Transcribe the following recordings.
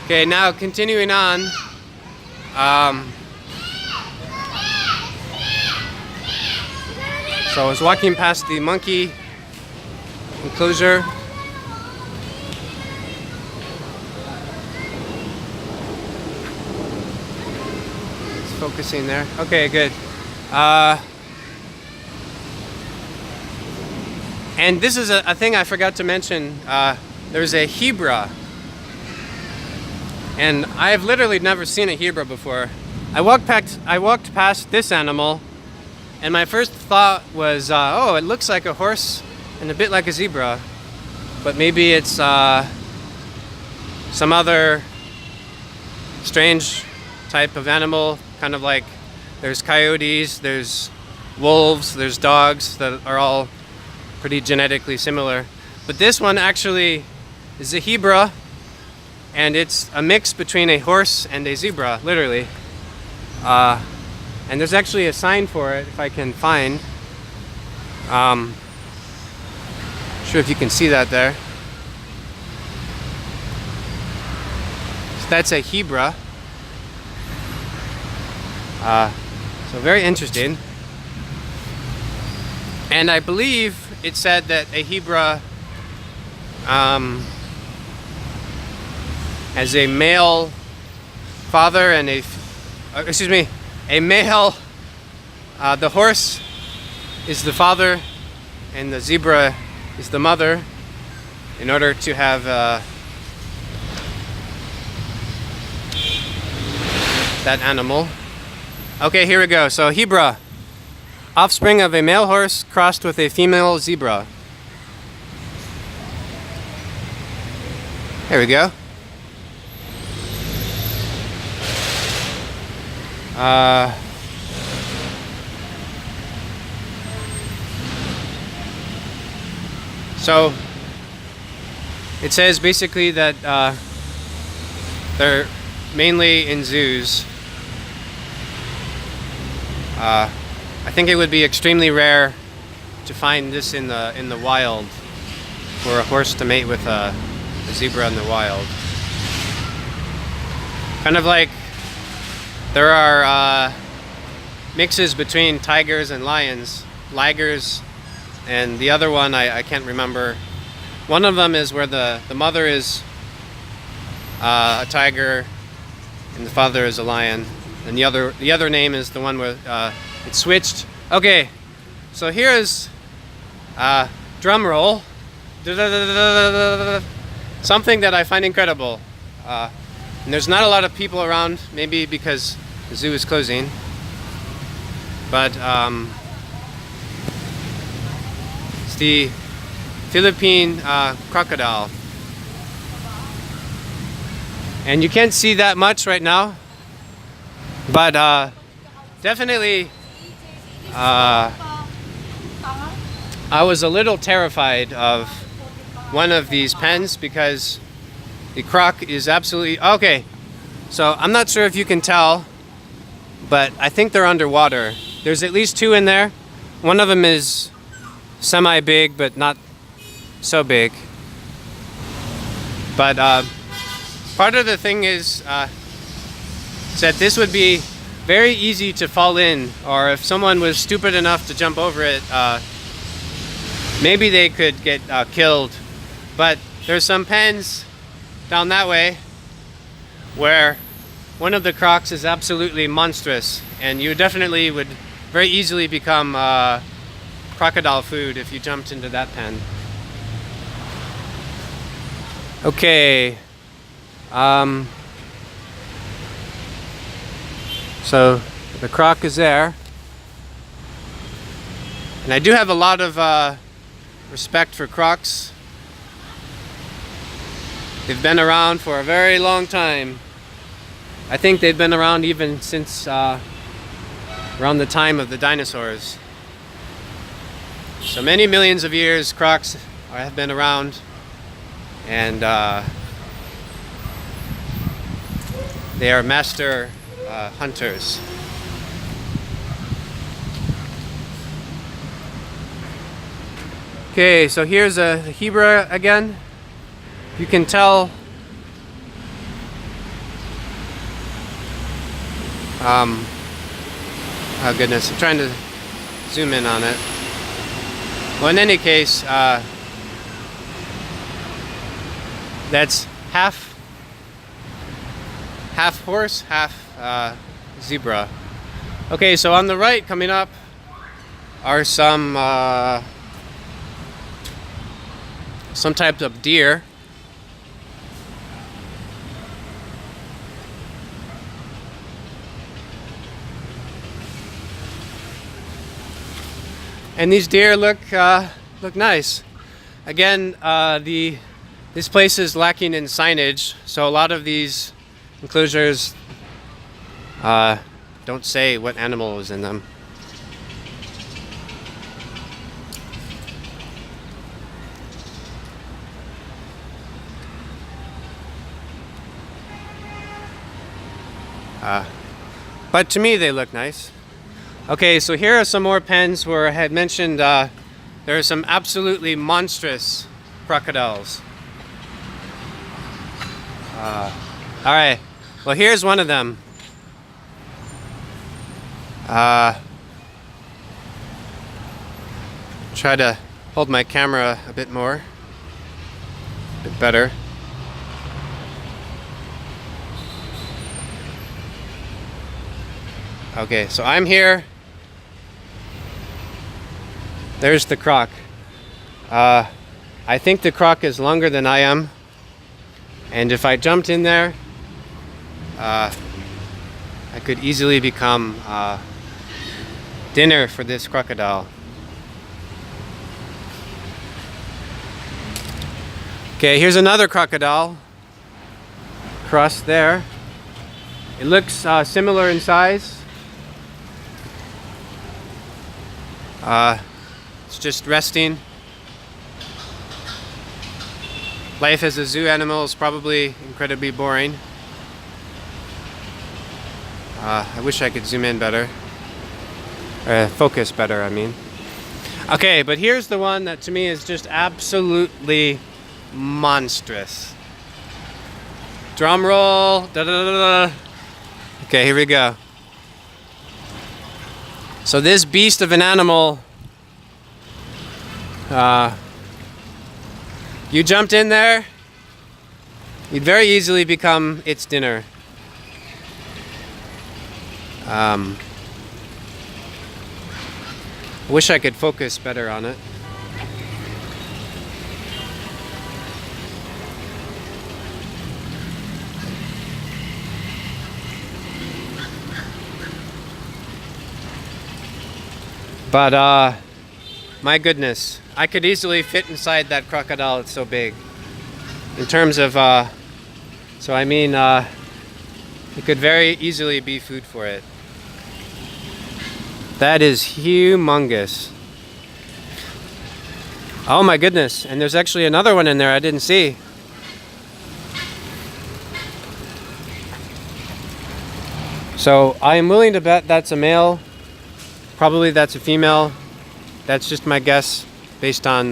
Okay, now continuing on. So I was walking past the monkey enclosure. It's focusing there. Okay, good. And this is a thing I forgot to mention. There's a Hebra. And I've literally never seen a Hebra before. I walked past this animal, and my first thought was, oh, it looks like a horse and a bit like a zebra. But maybe it's some other strange type of animal, kind of like there's coyotes, there's wolves, there's dogs that are all pretty genetically similar. But this one actually is a Hebra. And it's a mix between a horse and a zebra, literally. And there's actually a sign for it, if I can find. Not sure if you can see that there. So that's a Hebra. So very interesting. And I believe it said that a Hebra has a male father and a male, the horse is the father and the zebra is the mother, in order to have that animal. Okay, here we go. So Hebra, offspring of a male horse crossed with a female zebra. There we go. So it says basically that they're mainly in zoos. I think it would be extremely rare to find this in the wild, for a horse to mate with a zebra in the wild. Kind of like there are mixes between tigers and lions, ligers, and the other one I can't remember. One of them is where the mother is a tiger and the father is a lion, and the other name is the one where it's switched. Okay, so here is drum roll, something that I find incredible. And there's not a lot of people around, maybe because the zoo is closing. But it's the Philippine crocodile. And you can't see that much right now. But definitely I was a little terrified of one of these pens, because the croc is absolutely... Okay, so I'm not sure if you can tell, but I think they're underwater. There's at least two in there. One of them is semi-big, but not so big. But part of the thing is that this would be very easy to fall in, or if someone was stupid enough to jump over it, maybe they could get killed. But there's some pens down that way where one of the crocs is absolutely monstrous, and you definitely would very easily become crocodile food if you jumped into that pen. Okay, so the croc is there, and I do have a lot of respect for crocs. They've been around for a very long time. I think they've been around even since around the time of the dinosaurs. So many millions of years, crocs have been around, and they are master hunters. Okay, so here's a Hebra again. You can tell Oh goodness, I'm trying to zoom in on it. Well, in any case, that's half horse, half zebra. Okay, so on the right coming up are some types of deer. And these deer look nice. Again, this place is lacking in signage, so a lot of these enclosures don't say what animal is in them. But to me, they look nice. Okay, so here are some more pens where I had mentioned there are some absolutely monstrous crocodiles. All right, well, here's one of them. Try to hold my camera a bit more, a bit better. Okay, so I'm here. There's the croc. I think the croc is longer than I am, and if I jumped in there, I could easily become dinner for this crocodile. Okay, here's another crocodile across there. It looks similar in size. It's just resting. Life as a zoo animal is probably incredibly boring. I wish I could zoom in better. Focus better, I mean. Okay, but here's the one that to me is just absolutely monstrous. Drum roll. Da, da, da, da. Okay, here we go. So this beast of an animal, you jumped in there, you'd very easily become its dinner. I wish I could focus better on it. But my goodness, I could easily fit inside that crocodile. It's so big. In terms of, so I mean, it could very easily be food for it. That is humongous. Oh my goodness, and there's actually another one in there I didn't see. So I am willing to bet that's a male. Probably that's a female. That's just my guess based on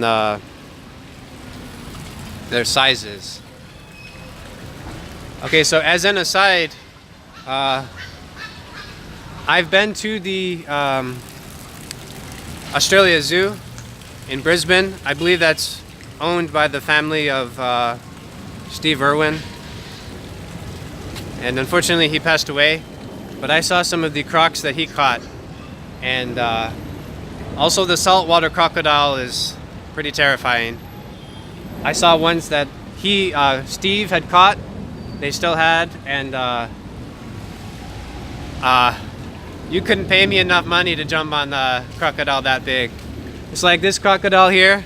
their sizes. Okay, so as an aside, I've been to the Australia Zoo in Brisbane. I believe that's owned by the family of Steve Irwin. And unfortunately he passed away. But I saw some of the crocs that he caught. And also the saltwater crocodile is pretty terrifying. I saw ones that Steve had caught, they still had, and you couldn't pay me enough money to jump on a crocodile that big. It's like this crocodile here.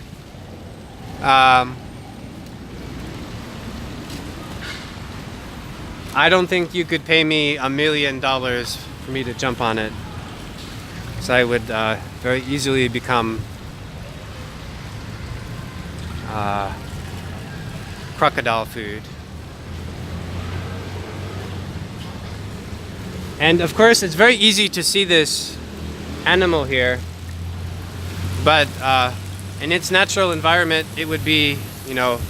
I don't think you could pay me $1 million for me to jump on it. So I would very easily become crocodile food. And of course, it's very easy to see this animal here, but in its natural environment, it would be, you know,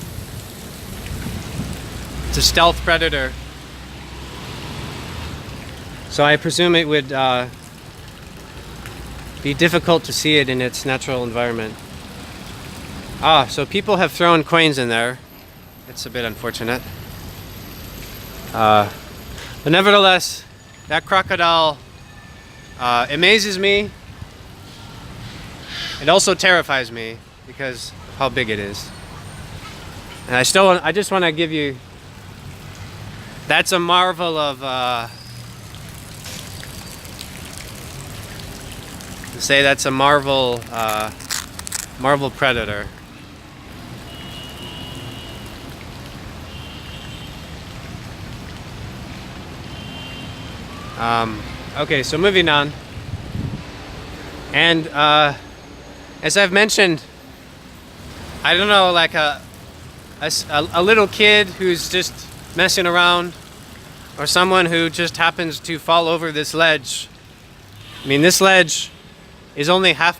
it's a stealth predator. So I presume it would be difficult to see it in its natural environment. So people have thrown coins in there. It's a bit unfortunate. But nevertheless, that crocodile amazes me. It also terrifies me because of how big it is. And I just want to give you, that's a marvel of, say that's a marvel predator. Okay, so moving on. And as I've mentioned, I don't know, like a little kid who's just messing around, or someone who just happens to fall over this ledge. I mean, this ledge is only half